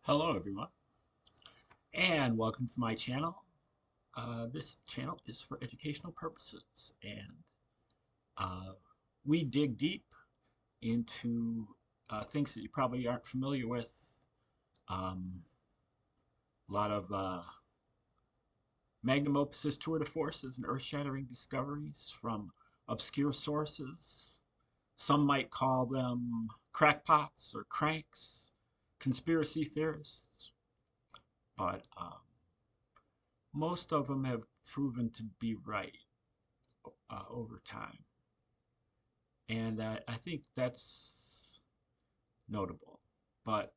Hello everyone, and welcome to my channel. This channel is for educational purposes, and uh, we dig deep into things that you probably aren't familiar with. A lot of magnum opuses, tour de forces, and earth-shattering discoveries from obscure sources. Some might call them crackpots or cranks, conspiracy theorists, but most of them have proven to be right over time. And I think that's notable. But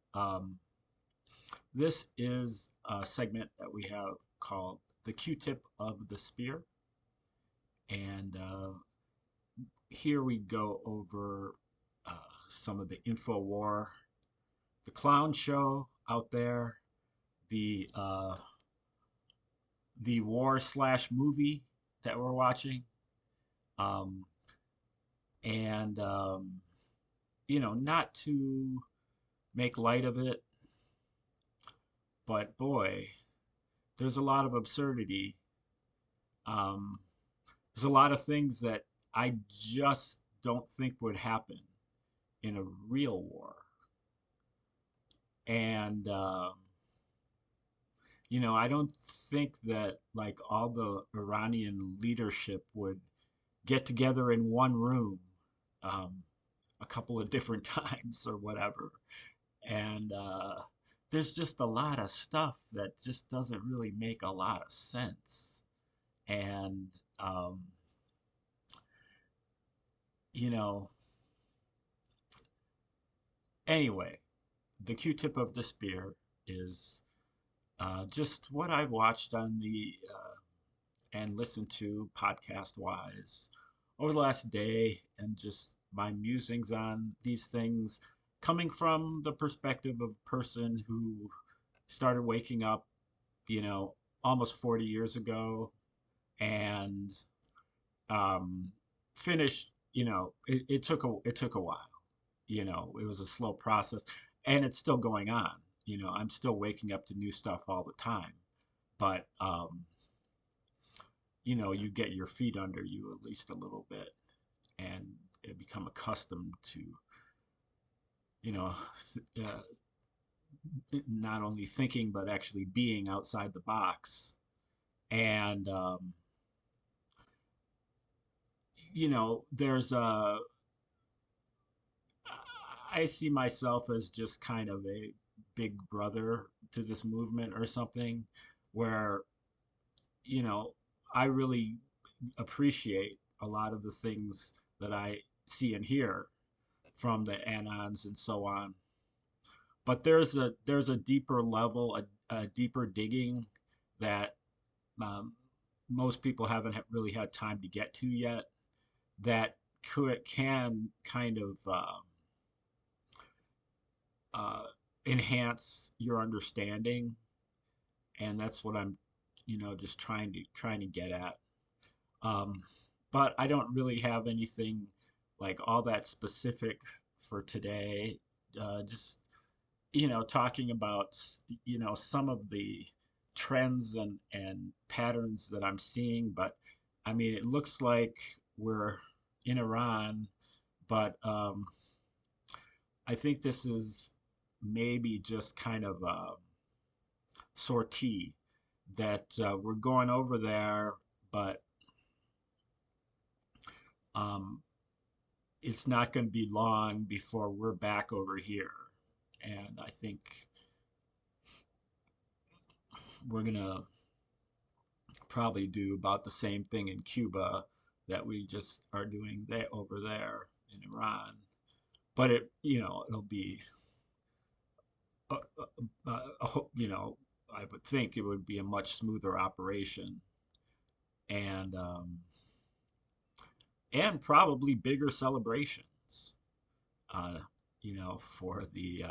this is a segment that we have called the Q-tip of the spear. And here we go over uh, some of the info war, the clown show out there, the the war slash movie that we're watching. Um, and not to make light of it, but boy, there's a lot of absurdity. Um, there's a lot of things that I just don't think would happen in a real war. And, I don't think that like all the Iranian leadership would get together in one room um, a couple of different times or whatever. And there's just a lot of stuff that just doesn't really make a lot of sense. And, um, you know, anyway, the Q-tip of the spear is just what I've watched on the and listened to podcast wise over the last day, and just my musings on these things coming from the perspective of a person who started waking up, you know, almost 40 years ago, and um, finished. It took a while. It was a slow process, and it's still going on. I'm still waking up to new stuff all the time, but you get your feet under you at least a little bit, and become accustomed to, you know, not only thinking but actually being outside the box. And there's a I see myself as just kind of a big brother to this movement or something, where, you know, I really appreciate a lot of the things that I see and hear from the Anons and so on. But there's a deeper level, a deeper digging that um, most people haven't really had time to get to yet, that can kind of uh, enhance your understanding, and that's what I'm, just trying to get at. Um, but I don't really have anything like all that specific for today. Just talking about some of the trends and patterns that I'm seeing. But I mean, it looks like we're in Iran, but I think this is maybe just kind of a sortie that we're going over there, but um, it's not going to be long before we're back over here. And I think we're going to probably do about the same thing in Cuba that we just are doing there over there in Iran. But it'll be, uh, I would think it would be a much smoother operation, and probably bigger celebrations, for the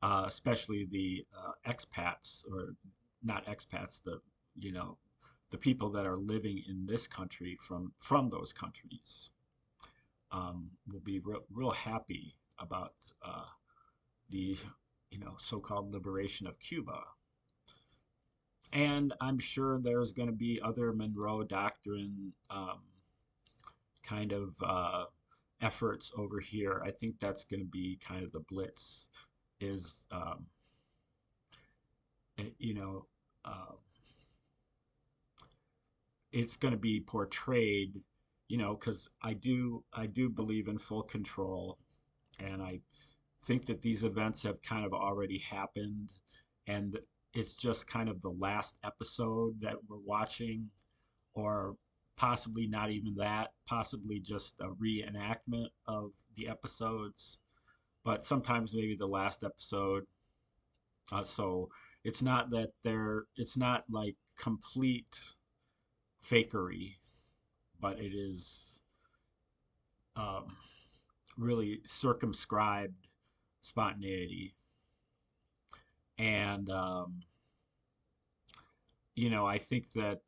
especially the expats, or not expats, you know the people that are living in this country from those countries, will be real happy about the so-called liberation of Cuba. And I'm sure there's going to be other Monroe Doctrine kind of efforts over here. I think that's going to be kind of the blitz, is eh, you know, uh, it's going to be portrayed, because I do believe in full control, and I think that these events have kind of already happened, and it's just kind of the last episode that we're watching, or possibly not even that, possibly just a reenactment of the episodes, but sometimes maybe the last episode. So it's not like complete fakery, but it is um, really circumscribed spontaneity. And I think that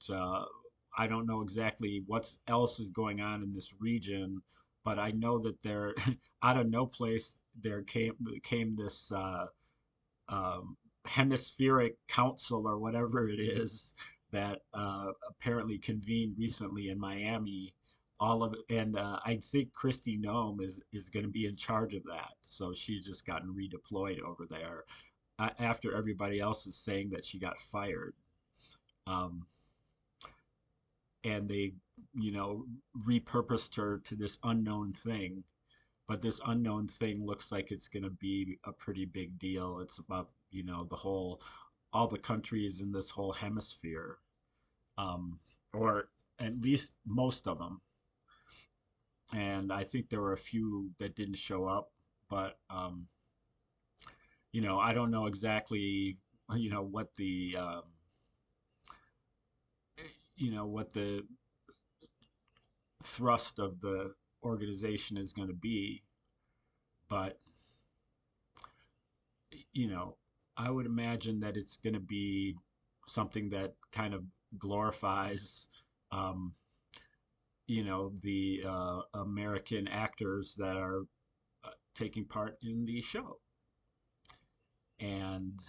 I don't know exactly what else is going on in this region, but I know that there, out of no place, there came this um, hemispheric council or whatever it is that apparently convened recently in Miami. All of it, and I think Christy Nome is going to be in charge of that. So she's just gotten redeployed over there after everybody else is saying that she got fired. Um, and they, you know, repurposed her to this unknown thing. But this unknown thing looks like it's going to be a pretty big deal. It's about, all the countries in this whole hemisphere, um, or at least most of them. And I think there were a few that didn't show up, but I don't know exactly, what the, what the thrust of the organization is going to be, but you know, I would imagine that it's going to be something that kind of glorifies, um, the American actors that are taking part in the show. And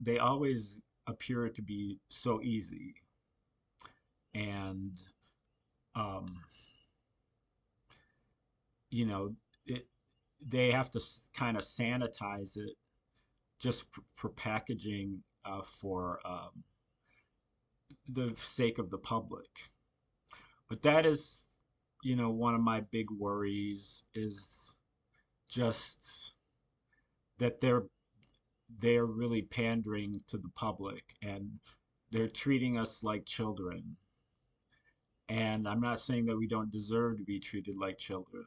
they always appear to be so easy. And, um, you know, it, they have to kind of sanitize it just for packaging, for the sake of the public. But that is, one of my big worries is just that they're really pandering to the public, and they're treating us like children. And I'm not saying that we don't deserve to be treated like children,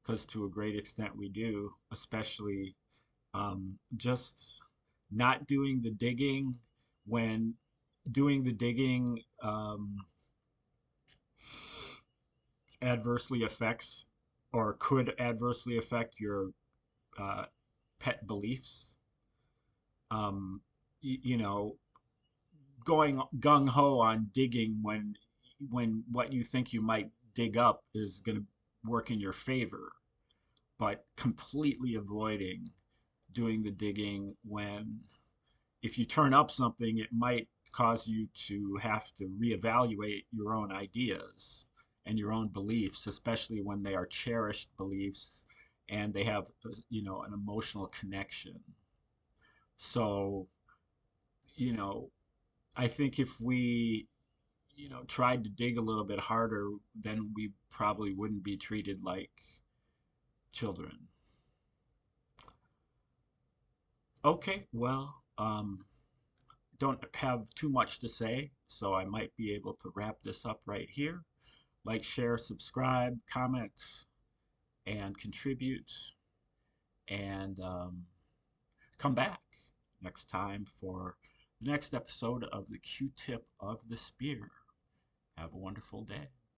because to a great extent we do, especially just not doing the digging when doing the digging adversely affects or could adversely affect your uh, pet beliefs. Um, you know, going gung ho on digging when what you think you might dig up is going to work in your favor, but completely avoiding doing the digging when if you turn up something, it might cause you to have to reevaluate your own ideas and your own beliefs, especially when they are cherished beliefs and they have, an emotional connection. So, you know, I think if we, tried to dig a little bit harder, then we probably wouldn't be treated like children. Okay, well, don't have too much to say, so I might be able to wrap this up right here. Like, share, subscribe, comment, and contribute, and come back next time for the next episode of the Q-Tip of the Spear. Have a wonderful day.